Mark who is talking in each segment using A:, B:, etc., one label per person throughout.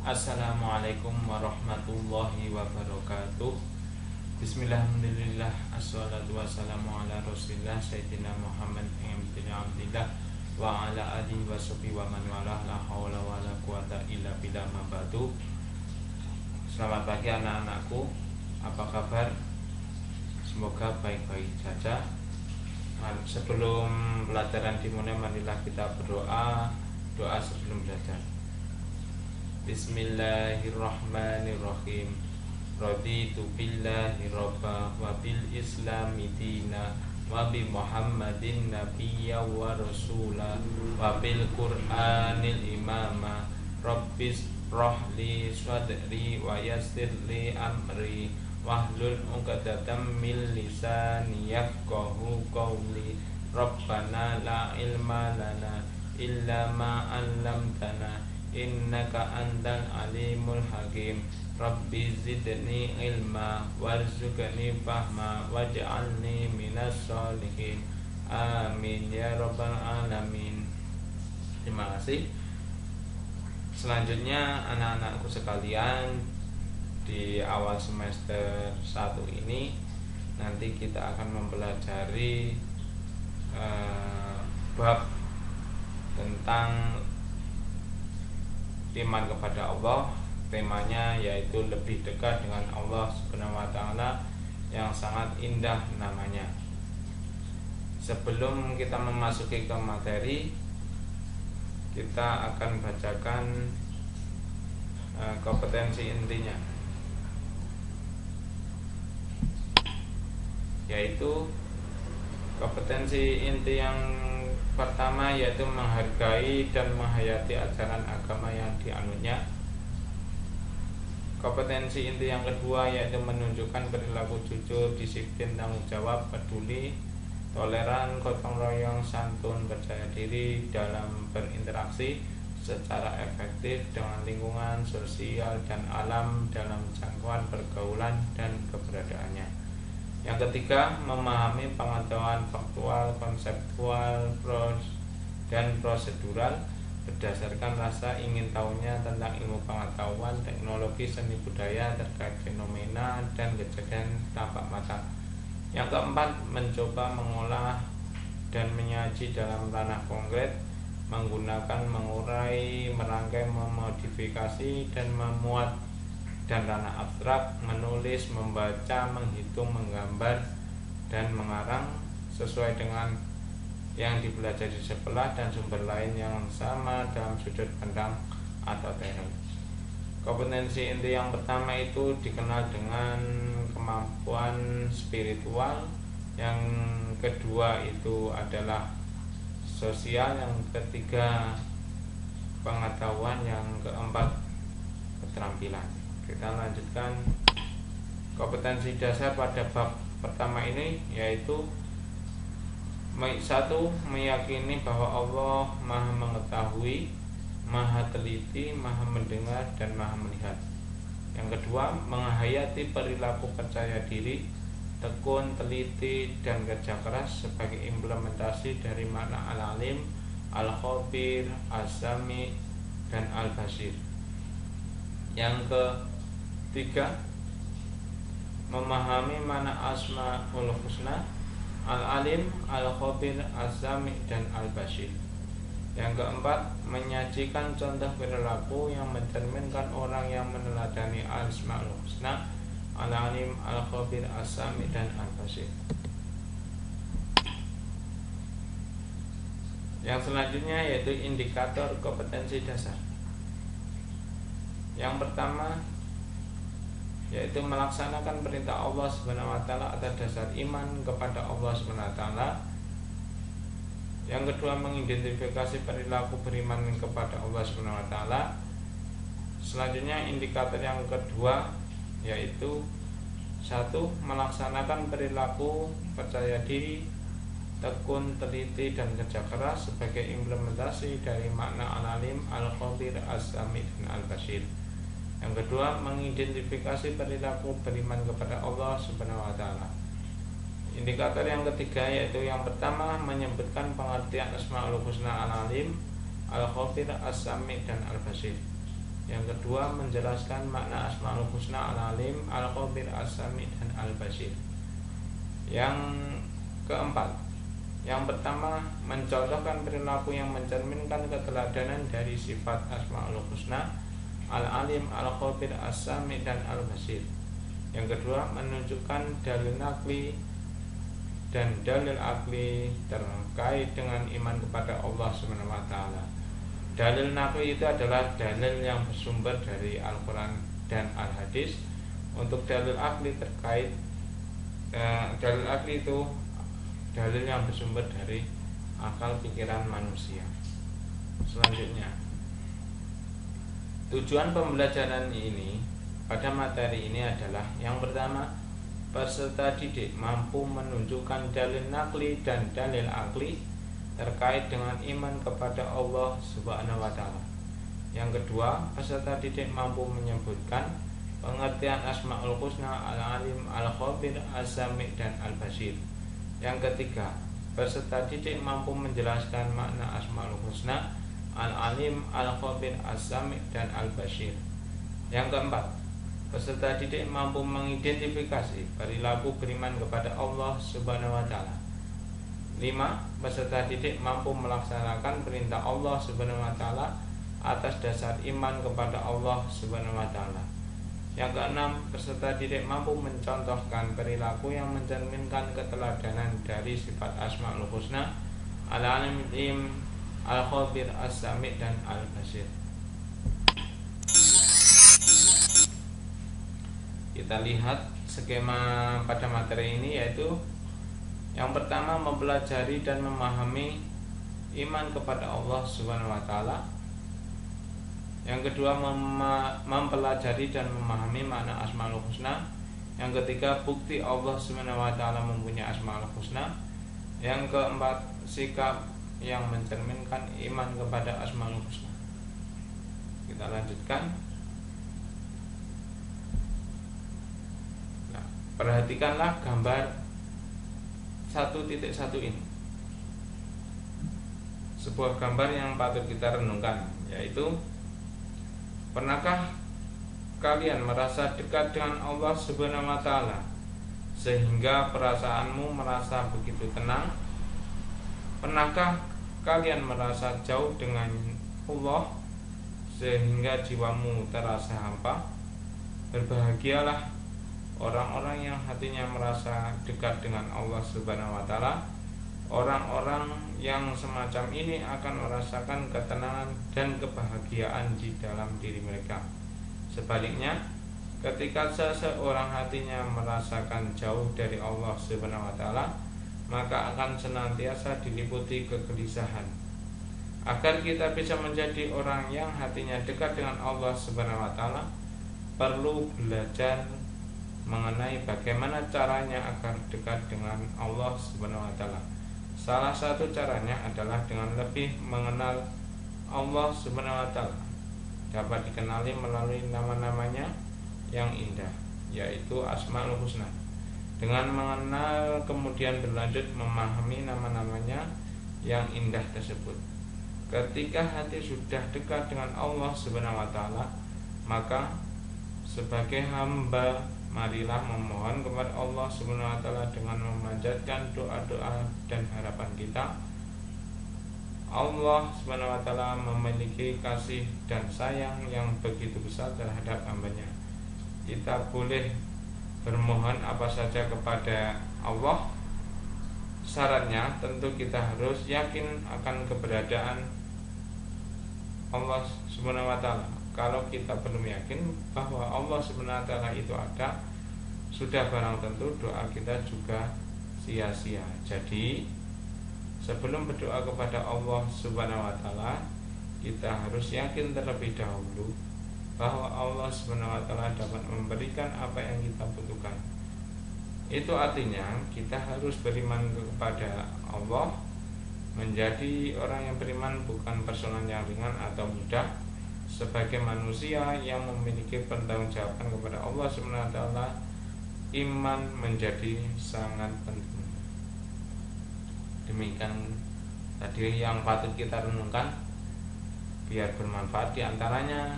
A: Assalamualaikum warahmatullahi wabarakatuh. Bismillahirrahmanirrahim. Assalatu wassalamu ala rasulillah Sayyidina Muhammad bin Abdillah wa ala alihi wa sahbihi wa man walah. La haula wa la quwata illa billah, ma ba'du. Selamat pagi anak-anakku. Apa kabar? Semoga baik-baik saja. Sebelum pelajaran dimulai, marilah kita berdoa. Doa sebelum belajar. Bismillahirrahmanirrahim. Raditu billahi robba wa bil islami dina wa bi muhammadin nabiyya wa rasula wa bil qur'anil imama. Rabbis rohli sadri wa yassirli amri wahlul 'uqdatam min lisani yafqahu qawli. Rabbana la ilma lana illa ma 'allamtana innaka antal alimul hakim. Rabbi zidni ilma warzuqni fahma waj'alni minas sholihin. Amin ya rabbal alamin. Terima kasih. Selanjutnya anak-anakku sekalian, di awal semester 1 ini nanti kita akan mempelajari bab tentang iman kepada Allah. Temanya yaitu lebih dekat dengan Allah Subhanahu wa taala yang sangat indah namanya. Sebelum kita memasuki ke materi, kita akan bacakan kompetensi intinya, yaitu kompetensi inti yang pertama yaitu menghargai dan menghayati ajaran agama yang dianutnya. Kompetensi inti yang kedua yaitu menunjukkan perilaku jujur, disiplin, tanggung jawab, peduli, toleran, gotong royong, santun, percaya diri dalam berinteraksi secara efektif dengan lingkungan sosial dan alam dalam jangkauan pergaulan dan keberadaannya. Yang ketiga, memahami pengetahuan faktual, konseptual, dan prosedural berdasarkan rasa ingin tahunya tentang ilmu pengetahuan, teknologi, seni budaya terkait fenomena dan kejadian tampak mata. Yang keempat, mencoba mengolah dan menyaji dalam ranah konkret, menggunakan, mengurai, merangkai, memodifikasi, dan memuat dan ranah abstrak, menulis, membaca, menghitung, menggambar, dan mengarang sesuai dengan yang dipelajari sebelah dan sumber lain yang sama dalam sudut pandang atau teori. Kompetensi inti yang pertama itu dikenal dengan kemampuan spiritual, yang kedua itu adalah sosial, yang ketiga pengetahuan, yang keempat keterampilan. Kita lanjutkan kompetensi dasar pada bab pertama ini, yaitu satu, meyakini bahwa Allah Maha Mengetahui, Maha Teliti, Maha Mendengar, dan Maha Melihat. Yang kedua, menghayati perilaku percaya diri, tekun, teliti, dan kerja keras sebagai implementasi dari makna al-alim, al-khabir, as-sami, dan al-basir. Yang ketiga, memahami makna asmaul husna, al-alim, al-khabir, az-sami, dan al-basir. Yang keempat, menyajikan contoh perilaku yang mencerminkan orang yang meneladani asmaul husna, al-alim, al-khabir, az-sami, dan al-basir. Yang selanjutnya yaitu indikator kompetensi dasar. Yang pertama yaitu melaksanakan perintah Allah Subhanahu wa taala atas dasar iman kepada Allah Subhanahu wa taala. Yang kedua, mengidentifikasi perilaku beriman kepada Allah Subhanahu wa taala. Selanjutnya indikator yang kedua yaitu satu, melaksanakan perilaku percaya diri, tekun, teliti, dan kerja keras sebagai implementasi dari makna al-alim, al-khabir, az-sami, dan al-basir. Yang kedua, mengidentifikasi perilaku beriman kepada Allah Subhanahu wa taala. Indikator yang ketiga yaitu yang pertama, menyebutkan pengertian Asmaul Husna al-Alim, al-Khabir, as-Sami, dan al-Basir. Yang kedua, menjelaskan makna Asmaul Husna Al-Alim, Al-Khabir, As-Sami, dan Al-Basir. Yang keempat, yang pertama, mencontohkan perilaku yang mencerminkan keteladanan dari sifat Asmaul Husna Al-Alim, Al-Khabir, As-Sami, dan Al-Basir. Yang kedua, menunjukkan dalil nakli dan dalil akli terkait dengan iman kepada Allah Subhanahu wa taala. Dalil nakli itu adalah dalil yang bersumber dari Al-Quran dan Al-Hadis. Untuk dalil akli terkait dalil akli itu dalil yang bersumber dari akal pikiran manusia. Selanjutnya, tujuan pembelajaran ini pada materi ini adalah yang pertama, peserta didik mampu menunjukkan dalil nakli dan dalil akli terkait dengan iman kepada Allah Subhanahu wa taala. Yang kedua, peserta didik mampu menyebutkan pengertian Asmaul Husna Al-Alim, Al-Khabir, As-Sami, dan Al-Basir. Yang ketiga, peserta didik mampu menjelaskan makna Asmaul Husna Al-Alim, Al-Khabir, As-Sami, dan Al-Basir. Yang keempat, peserta didik mampu mengidentifikasi perilaku beriman kepada Allah Subhanahu wa taala. 5. Peserta didik mampu melaksanakan perintah Allah Subhanahu wa taala atas dasar iman kepada Allah Subhanahu wa taala. Yang keenam, peserta didik mampu mencontohkan perilaku yang mencerminkan keteladanan dari sifat Asmaul Husna Al-Alim, Al-Khabir, As-Sami, dan Al-Basir. Kita lihat skema pada materi ini, yaitu yang pertama, mempelajari dan memahami iman kepada Allah Subhanahu wa taala. Yang kedua, mempelajari dan memahami makna Asmaul Husna. Yang ketiga, bukti Allah Subhanahu wa taala mempunyai Asmaul Husna. Yang keempat, sikap yang mencerminkan iman kepada Asmaul Husna. Kita lanjutkan. Nah, perhatikanlah gambar 1.1 ini. Sebuah gambar yang patut kita renungkan, yaitu, pernahkah kalian merasa dekat dengan Allah Subhanahu wa taala sehingga perasaanmu merasa begitu tenang? Pernahkah kalian merasa jauh dengan Allah sehingga jiwamu terasa hampa? Berbahagialah orang-orang yang hatinya merasa dekat dengan Allah Subhanahu wa taala. Orang-orang yang semacam ini akan merasakan ketenangan dan kebahagiaan di dalam diri mereka. Sebaliknya, ketika seseorang hatinya merasakan jauh dari Allah Subhanahu wa taala, maka akan senantiasa diliputi kegelisahan. Agar kita bisa menjadi orang yang hatinya dekat dengan Allah Subhanahu wa taala, perlu belajar mengenai bagaimana caranya agar dekat dengan Allah Subhanahu wa taala. Salah satu caranya adalah dengan lebih mengenal Allah Subhanahu wa taala. Dapat dikenali melalui nama-namanya yang indah, yaitu Asmaul Husna. Dengan mengenal kemudian berlanjut memahami nama-namanya yang indah tersebut. Ketika hati sudah dekat dengan Allah Subhanahu wa taala, maka sebagai hamba, marilah memohon kepada Allah Subhanahu wa taala dengan memanjatkan doa-doa dan harapan kita. Allah Subhanahu wa taala memiliki kasih dan sayang yang begitu besar terhadap hambanya. Kita boleh bermohon apa saja kepada Allah. Syaratnya tentu kita harus yakin akan keberadaan Allah Subhanahu wa taala. Kalau kita belum yakin bahwa Allah Subhanahu wa taala itu ada, sudah barang tentu doa kita juga sia-sia. Jadi sebelum berdoa kepada Allah Subhanahu wa taala, kita harus yakin terlebih dahulu bahwa Allah Subhanahu wa taala dapat memberikan apa yang kita butuhkan. Itu artinya kita harus beriman kepada Allah. Menjadi orang yang beriman bukan persoalan yang ringan atau mudah. Sebagai manusia yang memiliki pertanggungjawaban kepada Allah Subhanahu wa taala, iman menjadi sangat penting. Demikian tadi yang patut kita renungkan biar bermanfaat. Di antaranya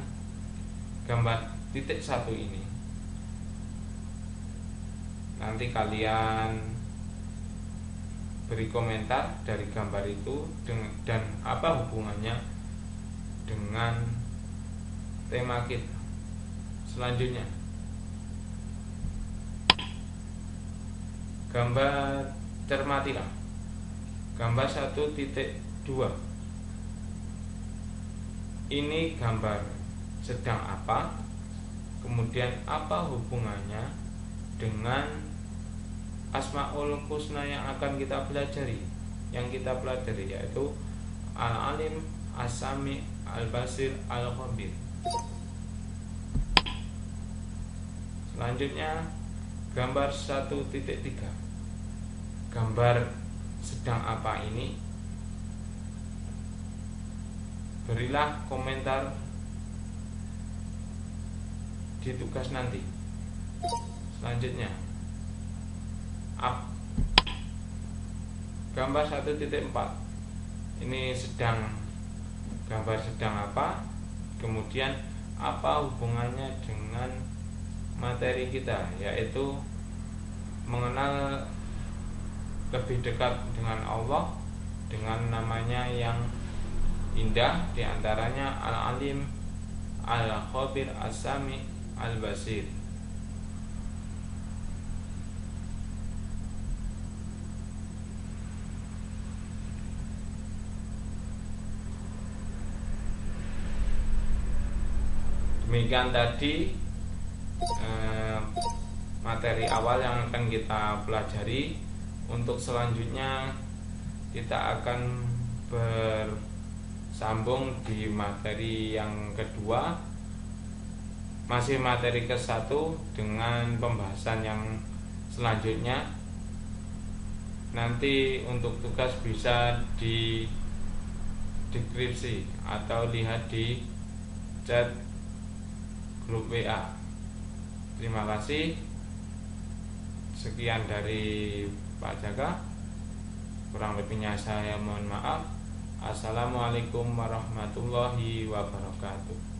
A: gambar titik 1 ini. Nanti kalian beri komentar dari gambar itu dan apa hubungannya dengan tema kita selanjutnya. Gambar, cermatilah gambar 1.2. Ini gambar sedang apa, kemudian apa hubungannya dengan Asmaul Husna yang akan kita pelajari. Yang kita pelajari yaitu Al-Alim, As-Sami, Al-Basir, Al-Khabir. Selanjutnya gambar 1.3. Gambar sedang apa ini? Berilah komentar di tugas nanti. Selanjutnya gambar 1.4. Ini gambar sedang apa, kemudian apa hubungannya dengan materi kita, yaitu mengenal lebih dekat dengan Allah dengan namanya yang indah, diantaranya Al-Alim, Al-Khabir, As-Sami, Al-Basir. Demikian tadi materi awal yang akan kita pelajari. Untuk selanjutnya kita akan bersambung di materi yang kedua, masih materi ke-1 dengan pembahasan yang selanjutnya. Nanti untuk tugas bisa di deskripsi atau lihat di chat grup WA. Terima kasih. Sekian dari Pak Jaka, kurang lebihnya saya mohon maaf. Assalamualaikum warahmatullahi wabarakatuh.